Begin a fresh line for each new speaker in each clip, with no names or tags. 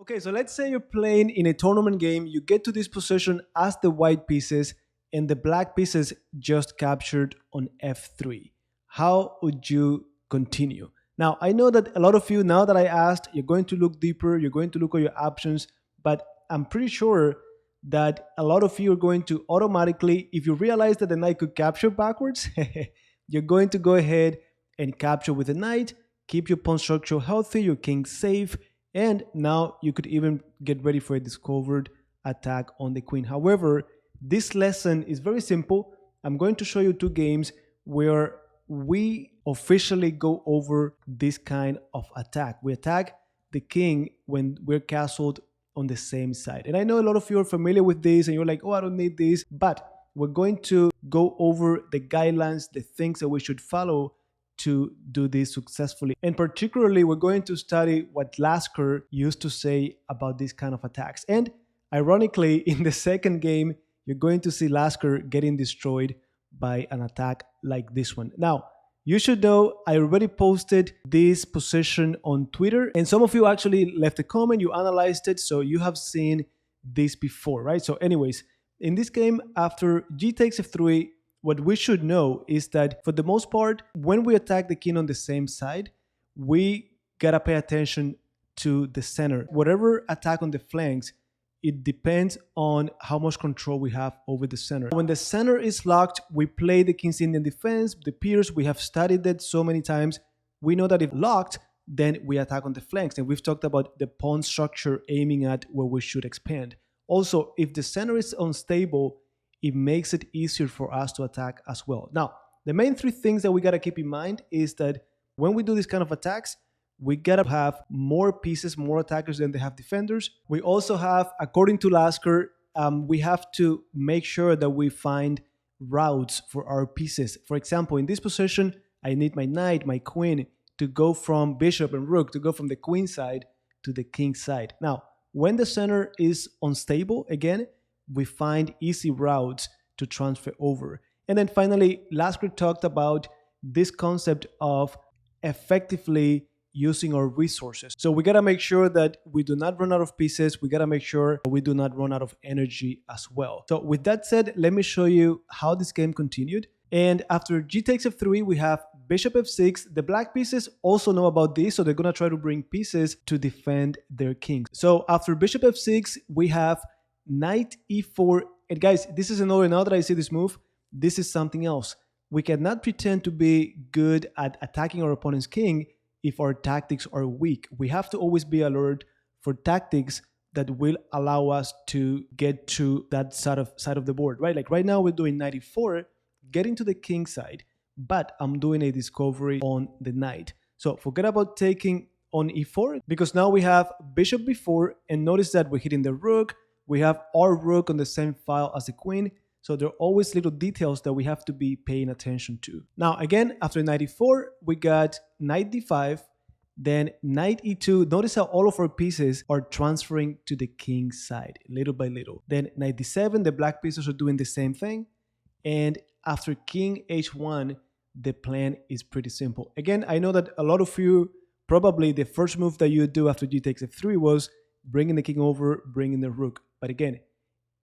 Okay, so let's say you're playing in a tournament game, you get to this position as the white pieces, and the black pieces just captured on f3. How would you continue? Now, I know that a lot of you, now that I asked, you're going to look deeper, you're going to look at your options, but I'm pretty sure that a lot of you are going to automatically, if you realize that the knight could capture backwards, you're going to go ahead and capture with the knight, keep your pawn structure healthy, your king safe, and now you could even get ready for a discovered attack on the queen. However, this lesson is very simple. I'm going to show you two games where we officially go over this kind of attack. We attack the king when we're castled on the same side. And I know a lot of you are familiar with this and you're like, oh, I don't need this. But we're going to go over the guidelines, the things that we should follow to do this successfully. And particularly, we're going to study what Lasker used to say about these kind of attacks. And ironically, in the second game, you're going to see Lasker getting destroyed by an attack like this one. Now, you should know I already posted this position on Twitter, and some of you actually left a comment, you analyzed it, so you have seen this before, right? So anyways, in this game, after g takes f3, what we should know is that for the most part, when we attack the king on the same side, we gotta pay attention to the center. Whatever attack on the flanks, it depends on how much control we have over the center. When the center is locked, we play the King's Indian defense, the piers. We have studied that so many times. We know that if locked, then we attack on the flanks. And we've talked about the pawn structure aiming at where we should expand. Also, if the center is unstable, it makes it easier for us to attack as well. Now, the main three things that we got to keep in mind is that when we do these kind of attacks, we gotta have more pieces, more attackers than they have defenders. We also have, according to Lasker, we have to make sure that we find routes for our pieces. For example, in this position, I need my knight, my queen to go from bishop and rook, to go from the queen side to the king side. Now, when the center is unstable, again, we find easy routes to transfer over. And then finally, Lasker talked about this concept of effectively using our resources. So we gotta make sure that we do not run out of pieces. We gotta make sure we do not run out of energy as well. So with that said, let me show you how this game continued. And after g takes f3, we have bishop f6. The black pieces also know about this, so they're gonna try to bring pieces to defend their king. So after bishop f6, we have knight e4. And guys, this is another, now that I see this move, this is something else. We cannot pretend to be good at attacking our opponent's king if our tactics are weak. We have to always be alert for tactics that will allow us to get to that side of the board, right? Like right now we're doing knight e4, getting to the king side, but I'm doing a discovery on the knight. So forget about taking on e4, because now we have bishop b4, and notice that we're hitting the rook. We have our rook on the same file as the queen. So there are always little details that we have to be paying attention to. Now, again, after knight e4, we got knight d5, then knight e2. Notice how all of our pieces are transferring to the king's side, little by little. Then knight d7, the black pieces are doing the same thing. And after king h1, the plan is pretty simple. Again, I know that a lot of you, probably the first move that you do after g takes f3 was bringing the king over, bringing the rook. But again,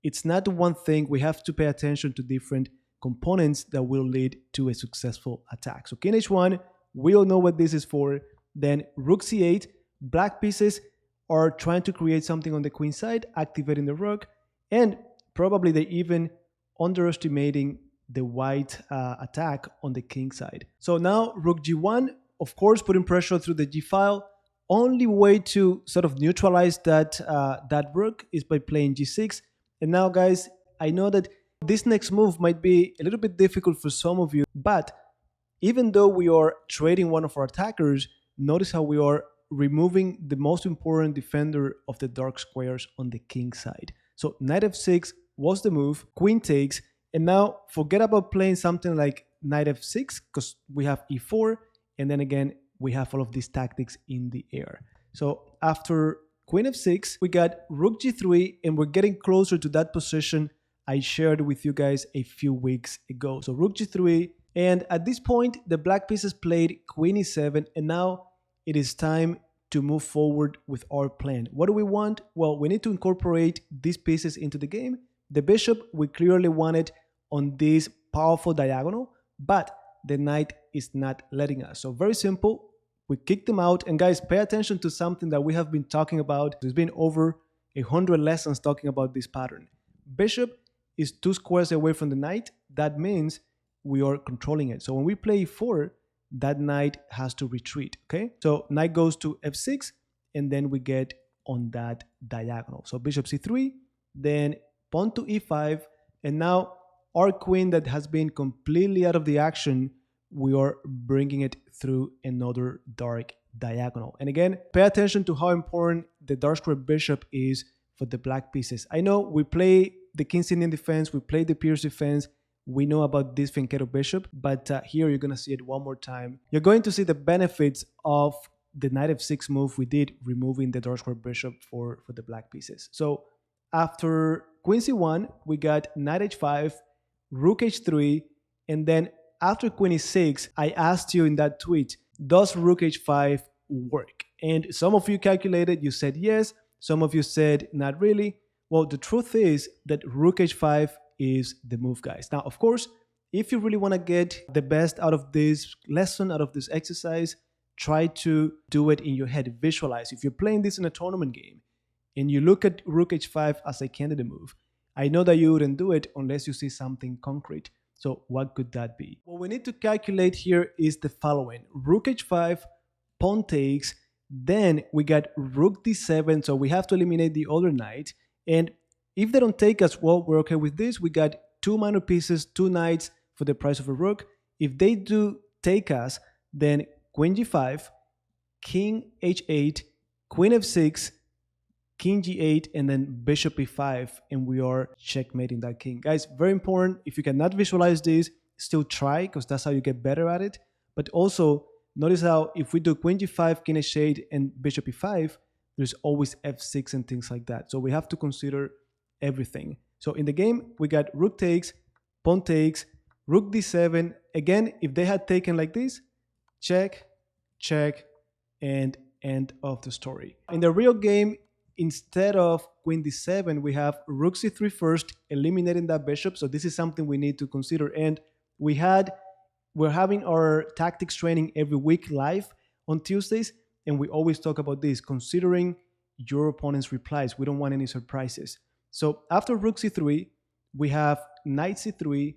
it's not one thing. We have to pay attention to different components that will lead to a successful attack. So king h1, we all know what this is for. Then rook c8, black pieces are trying to create something on the queen side, activating the rook, and probably they're even underestimating the white attack on the king side. So now rook g1, of course, putting pressure through the g file. Only way to sort of neutralize that rook is by playing g6. And now, guys, I know that this next move might be a little bit difficult for some of you, but even though we are trading one of our attackers, notice how we are removing the most important defender of the dark squares on the king side. So knight f6 was the move, queen takes, and now forget about playing something like knight f6 because we have e4, and then again, we have all of these tactics in the air. So after queen f6, we got rook g3, and we're getting closer to that position I shared with you guys a few weeks ago. So rook g3, and at this point, the black pieces played queen e7, and now it is time to move forward with our plan. What do we want? Well, we need to incorporate these pieces into the game. The bishop, we clearly want it on this powerful diagonal, but the knight is not letting us. So very simple. We kick them out. And guys, pay attention to something that we have been talking about. There's been over 100 lessons talking about this pattern. Bishop is 2 squares away from the knight. That means we are controlling it. So when we play e4, that knight has to retreat, okay? So knight goes to f6, and then we get on that diagonal. So bishop c3, then pawn to e5, and now our queen that has been completely out of the action, we are bringing it through another dark diagonal. And again, pay attention to how important the dark square bishop is for the black pieces. I know we play the king's Indian defense, we play the Pierce defense, we know about this Fianchetto bishop, but here you're going to see it one more time. You're going to see the benefits of the knight f6 move we did, removing the dark square bishop for the black pieces. So after queen c1, we got knight h5, rook h3, and then after queen e6, I asked you in that tweet, does rook h5 work? And some of you calculated, you said yes, some of you said not really. Well, the truth is that rook h5 is the move, guys. Now, of course, if you really want to get the best out of this lesson, out of this exercise, try to do it in your head, visualize. If you're playing this in a tournament game and you look at rook h5 as a candidate move, I know that you wouldn't do it unless you see something concrete. So what could that be? What we need to calculate here is the following. Rook h5, pawn takes, then we got rook d7, so we have to eliminate the other knight. And if they don't take us, well, we're okay with this. We got 2 minor pieces, 2 knights for the price of a rook. If they do take us, then queen g5, king h8, queen f6, king g8, and then bishop e5, and we are checkmating that king. Guys, very important. If you cannot visualize this, still try, because that's how you get better at it. But also, notice how if we do queen g5, king h8, and bishop e5, there's always f6 and things like that. So we have to consider everything. So in the game, we got rook takes, pawn takes, rook d7. Again, if they had taken like this, check, check, and end of the story. In the real game, instead of queen d7, we have rook c3 first, eliminating that bishop. So this is something we need to consider. And we're having our tactics training every week live on Tuesdays, and we always talk about this, considering your opponent's replies. We don't want any surprises. So after rook c3, we have knight c3,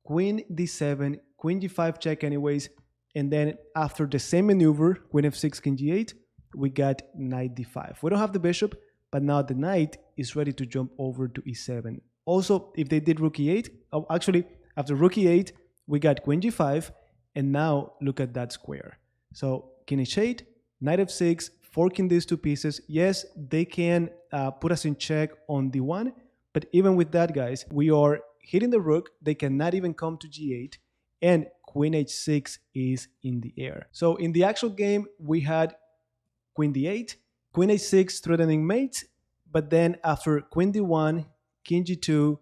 queen d7, queen g5 check anyways, and then after the same maneuver, queen f6, king g8, we got knight d5. We don't have the bishop, but now the knight is ready to jump over to e7. Also, if they did rook e8, actually, after rook e8, we got queen g5, and now look at that square. So king h8, knight f6, forking these 2 pieces. Yes, they can put us in check on d1, but even with that, guys, we are hitting the rook. They cannot even come to g8, and queen h6 is in the air. So in the actual game, we had queen d8, queen h6 threatening mate, but then after queen d1, king g2,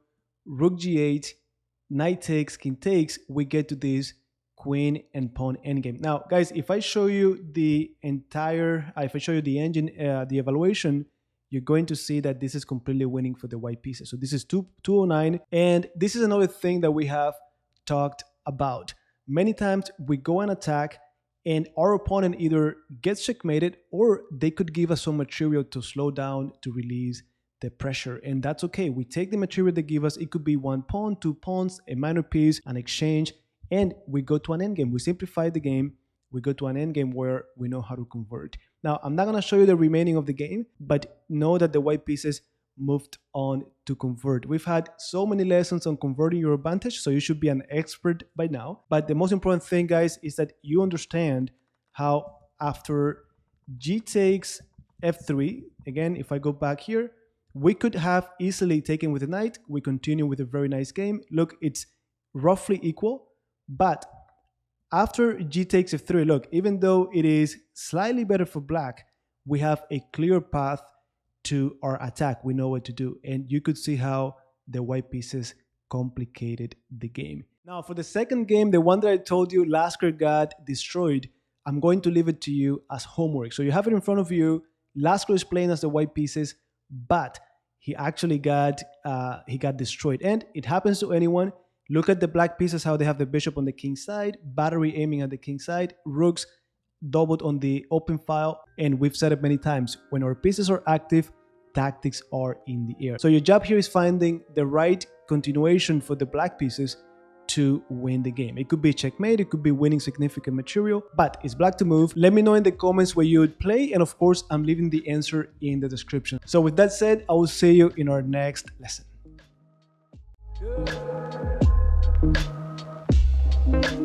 rook g8, knight takes, king takes, we get to this queen and pawn endgame. Now, guys, if I show you the if I show you the engine, the evaluation, you're going to see that this is completely winning for the white pieces. So this is 209, and this is another thing that we have talked about. Many times we go and attack, and our opponent either gets checkmated or they could give us some material to slow down, to release the pressure, and that's okay. We take the material they give us. It could be 1 pawn, 2 pawns, a minor piece, an exchange, and we go to an endgame. We simplify the game. We go to an endgame where we know how to convert. Now, I'm not going to show you the remaining of the game, but know that the white pieces moved on to convert. We've had so many lessons on converting your advantage, so you should be an expert by now. But the most important thing, guys, is that you understand how after g takes f3, again, if I go back here, we could have easily taken with the knight. We continue with a very nice game. Look, it's roughly equal, but after g takes f3, look, even though it is slightly better for black, we have a clear path to our attack. We know what to do, and you could see how the white pieces complicated the game. Now, for the second game, the one that I told you Lasker got destroyed, I'm going to leave it to you as homework. So you have it in front of you. Lasker is playing as the white pieces, but he actually got destroyed. And it happens to anyone. Look at the black pieces, how they have the bishop on the king side, battery aiming at the king side, rooks doubled on the open file. And we've said it many times, when our pieces are active, tactics are in the air. So your job here is finding the right continuation for the black pieces to win the game. It could be checkmate, it could be winning significant material, but it's black to move. Let me know in the comments where you would play, and of course I'm leaving the answer in the description. So with that said, I will see you in our next lesson. Good.